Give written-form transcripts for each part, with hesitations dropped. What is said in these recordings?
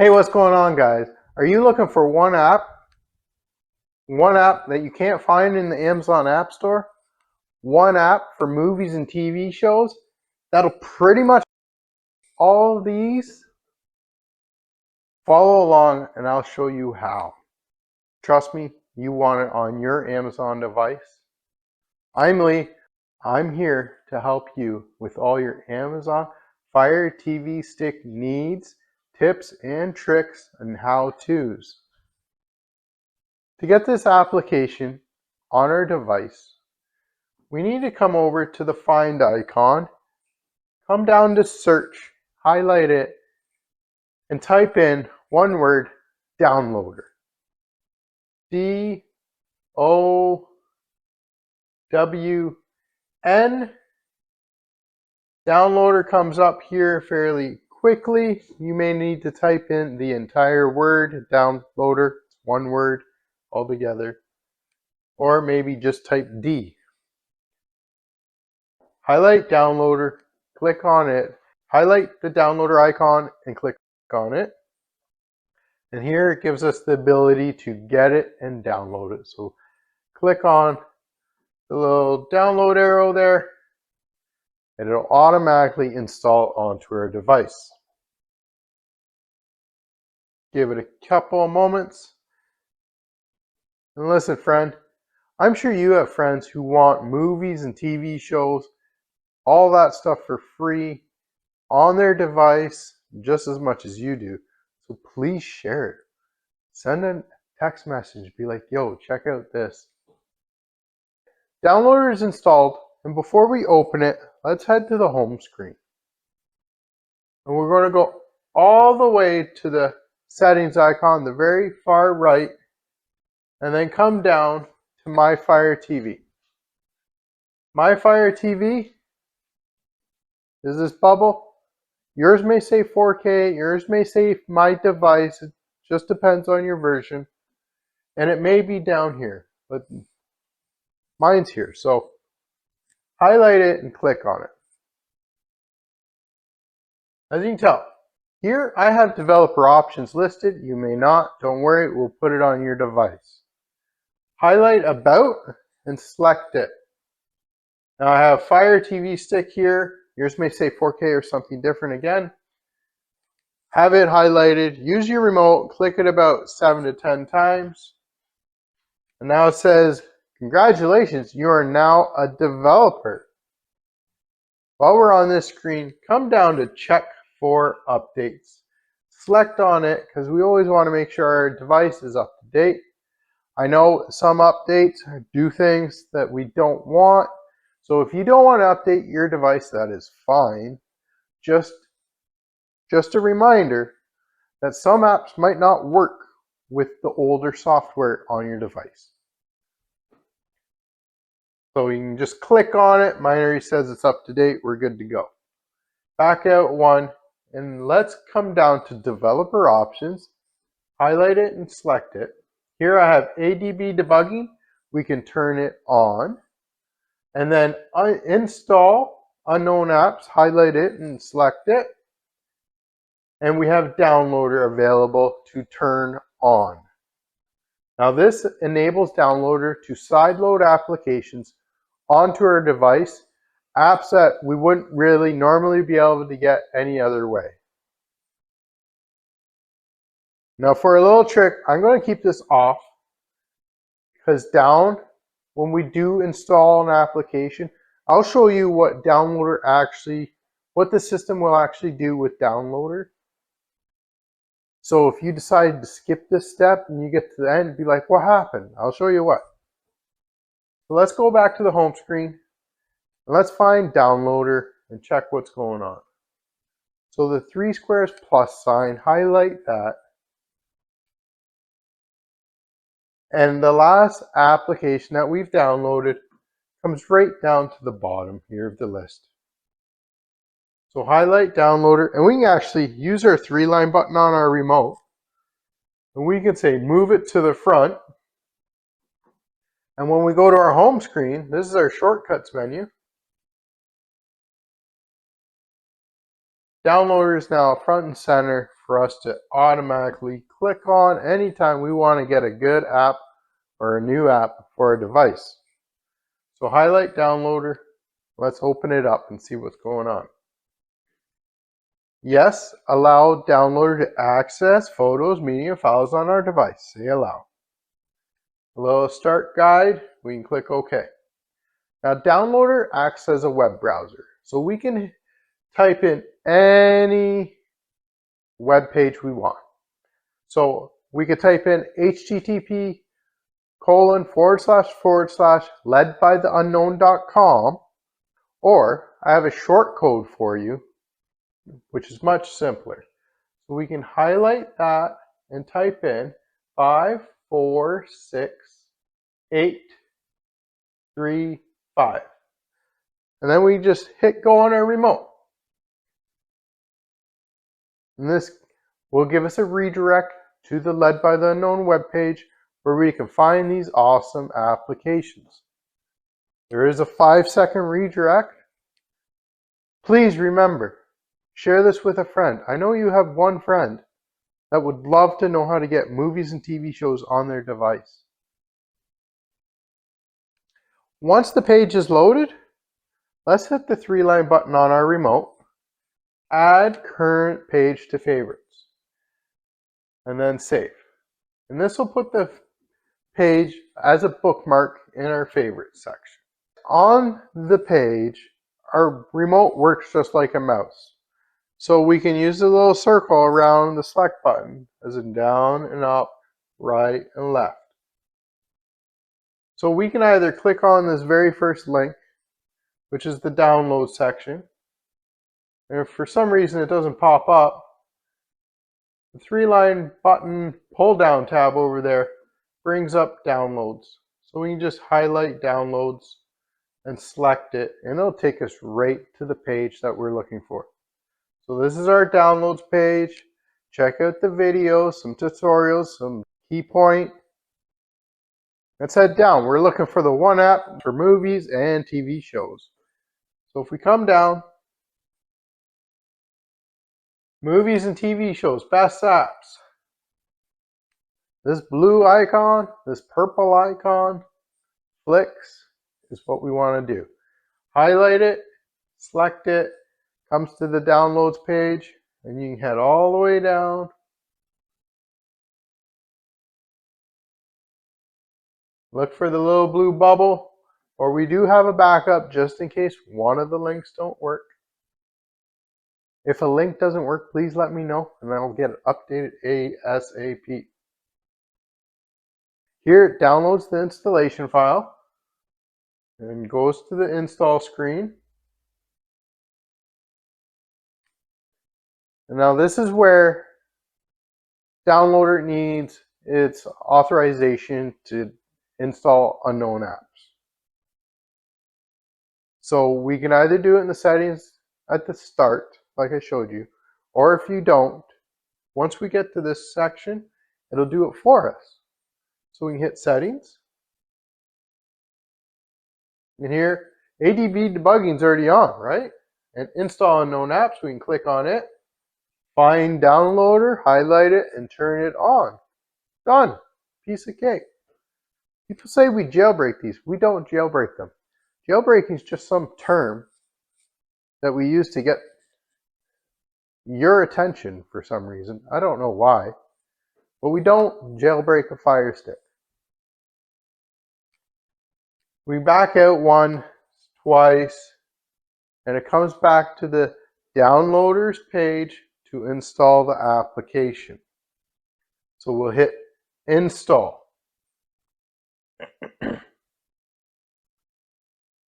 Hey, what's going on, guys? Are you looking for one app that you can't find in the Amazon App Store? One app for movies and TV shows that'll pretty much all of these? Follow along and I'll show you how. Trust me, you want it on your Amazon device. I'm Lee. I'm here to help you with all your Amazon Fire TV Stick needs, tips and tricks, and how-tos. To get this application on our device, we need to come over to the Find icon, come down to Search, highlight it, and type in one word, Downloader. D-O-W-N. Downloader comes up here fairly quickly. You may need to type in the entire word, Downloader, one word altogether. Or maybe just type D. Highlight Downloader, click on it, highlight the downloader icon and click on it. And here it gives us the ability to get it and download it. So click on the little download arrow there and it'll automatically install onto our device. Give it a couple of moments. And listen, friend, I'm sure you have friends who want movies and TV shows, all that stuff for free on their device just as much as you do. So please share it. Send a text message. Be like, yo, check out this. Downloader is installed. And before we open it, let's head to the home screen. And we're going to go all the way to the settings icon, the very far right, and then come down to My Fire TV. My Fire TV is this bubble. Yours may say 4K, yours may say my device, it just depends on your version. And it may be down here, but mine's here. So highlight it and click on it. As you can tell, here I have developer options listed. You may not, don't worry, we'll put it on your device. Highlight About and select it. Now I have Fire TV Stick here. Yours may say 4K or something different again. Have it highlighted. Use your remote. Click it about 7 to 10 times. And now it says, congratulations, you are now a developer. While we're on this screen, come down to Check for Updates. Select on it because we always want to make sure our device is up to date. I know some updates do things that we don't want. So if you don't want to update your device, that is fine. Just a reminder that some apps might not work with the older software on your device. So you can just click on it. Mine already says it's up to date. We're good to go. Back out one, and let's come down to Developer Options. Highlight it and select it. Here I have ADB debugging. We can turn it on. And then install unknown apps, highlight it and select it. And we have Downloader available to turn on. Now this enables Downloader to sideload applications onto our device, apps that we wouldn't really normally be able to get any other way. Now for a little trick, I'm going to keep this off because when we do install an application, I'll show you what what the system will actually do with Downloader. So if you decide to skip this step and you get to the end, be like, what happened? I'll show you what. So let's go back to the home screen and let's find Downloader and check what's going on. So the 3 squares plus sign, highlight that. And the last application that we've downloaded comes right down to the bottom here of the list. So highlight Downloader, and we can actually use our 3-line button on our remote. And we can say move it to the front. And when we go to our home screen, this is our shortcuts menu. Downloader is now front and center for us to automatically click on anytime we want to get a good app or a new app for a device. So highlight downloader. Let's open it up and see what's going on. Yes, allow downloader to access photos, media, files on our device. Say allow. A little start guide, we can click OK. Now downloader acts as a web browser, so we can type in any web page we want. So we could type in http://ledbytheunknown.com, or I have a short code for you, which is much simpler. So we can highlight that and type in 546835. And then we just hit go on our remote. And this will give us a redirect to the Led by the Unknown webpage where we can find these awesome applications. There is a 5-second redirect. Please remember, share this with a friend. I know you have one friend that would love to know how to get movies and TV shows on their device. Once the page is loaded, let's hit the 3-line button on our remote. Add current page to favorites. And then save. And this will put the page as a bookmark in our favorites section. On the page, our remote works just like a mouse. So we can use the little circle around the select button as in down and up, right and left. So we can either click on this very first link, which is the download section. And if for some reason it doesn't pop up, the 3-line button pull down tab over there brings up downloads. So we can just highlight downloads and select it, and it'll take us right to the page that we're looking for. So this is our downloads page. Check out the videos, some tutorials, some key point. Let's head down. We're looking for the one app for movies and TV shows. So if we come down, movies and TV shows, best apps. This blue icon, this purple icon, flicks is what we want to do. Highlight it, select it, comes to the downloads page, and you can head all the way down. Look for the little blue bubble, or we do have a backup just in case one of the links don't work. If a link doesn't work, please let me know, and then I'll get it updated ASAP. Here it downloads the installation file and goes to the install screen. And now this is where downloader needs its authorization to install unknown apps. So we can either do it in the settings at the start, like I showed you, or if you don't, once we get to this section, it'll do it for us. So we can hit settings. And here, ADB debugging is already on, right? And install unknown apps, we can click on it, find downloader, highlight it, and turn it on. Done. Piece of cake. People say we jailbreak these. We don't jailbreak them. Jailbreaking is just some term that we use to get your attention for some reason. I don't know why. But we don't jailbreak a Fire Stick. We back out once, twice, and it comes back to the downloaders page to install the application. So we'll hit install.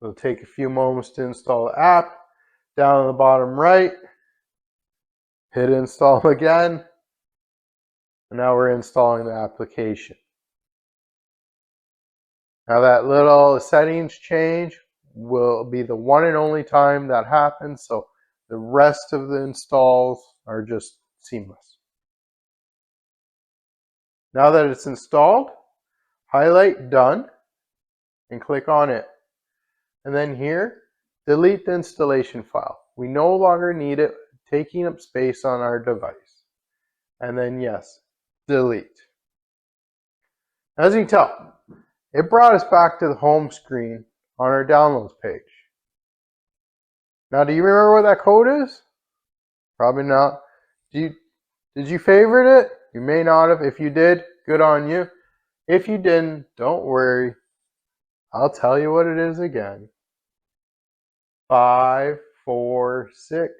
It'll take a few moments to install the app. Down on the bottom right, hit install again. And now we're installing the application. Now that little settings change will be the one and only time that happens. So the rest of the installs are just seamless. Now that it's installed, highlight done and click on it. And then here, delete the installation file. We no longer need it taking up space on our device. and then yes, delete. As you can tell, it brought us back to the home screen on our downloads page. Now, do you remember what that code is? Probably not. Did you favorite it? You may not have. If you did, good on you. If you didn't, don't worry. I'll tell you what it is again. 5, 4, 6,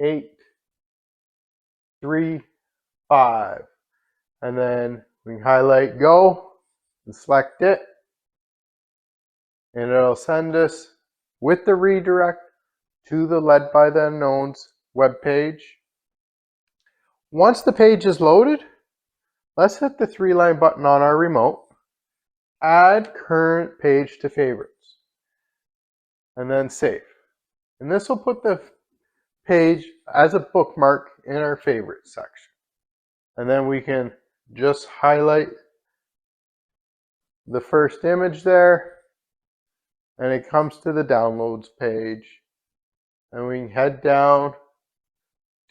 8, 3, 5. And then we can highlight go and select it. And it'll send us with the redirect to the Led by the Unknowns webpage. Once the page is loaded, let's hit the 3-line button on our remote. Add current page to favorites. And then save. And this will put the page as a bookmark in our favorites section. And then we can just highlight the first image there, and it comes to the downloads page, and we can head down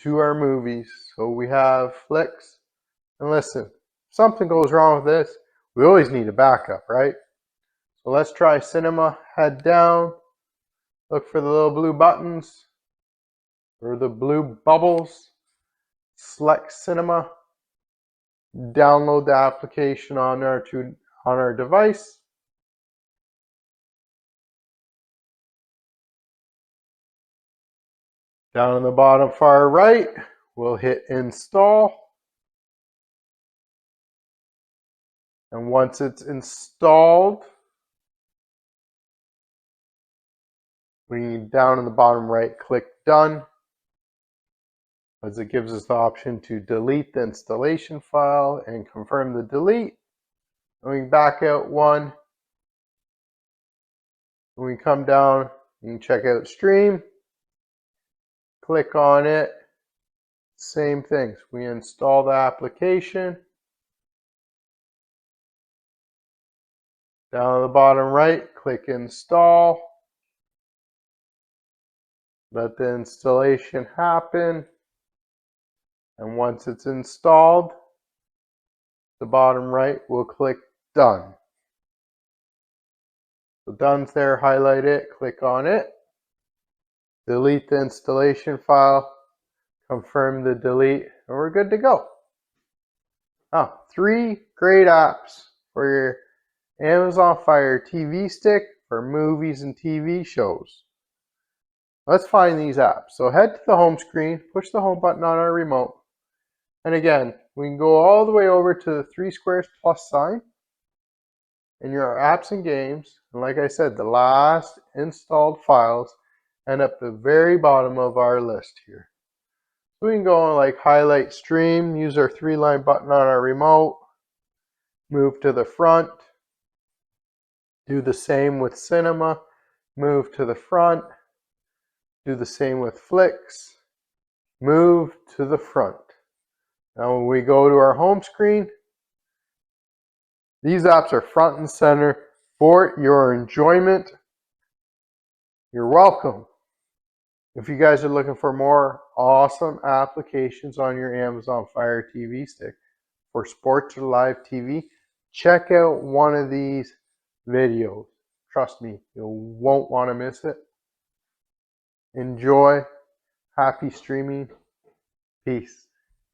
to our movies. So we have flicks, and listen, if something goes wrong with this, we always need a backup, right? So let's try cinema, head down, look for the little blue buttons or the blue bubbles, select cinema, download the application on our device. Down in the bottom far right, we'll hit install. And once it's installed, we down in the bottom right, click done, as it gives us the option to delete the installation file and confirm the delete. And we can back out one. When we come down, you can check out stream. Click on it. Same things. We install the application. Down at the bottom right, click install. Let the installation happen. And once it's installed, the bottom right, we'll click done. So done's there, highlight it, click on it. Delete the installation file, confirm the delete, and we're good to go. 3 great apps for your Amazon Fire TV stick for movies and TV shows. Let's find these apps. So head to the home screen, push the home button on our remote, and again, we can go all the way over to the 3 squares plus sign in your apps and games. And like I said, the last installed files end up at the very bottom of our list here. So we can go and like highlight stream, use our 3-line button on our remote, move to the front, do the same with cinema, move to the front, do the same with flicks, move to the front. Now when we go to our home screen, these apps are front and center for your enjoyment. You're welcome. If you guys are looking for more awesome applications on your Amazon Fire TV stick for sports or live TV, check out one of these videos. Trust me, you won't want to miss it. Enjoy. Happy streaming. Peace.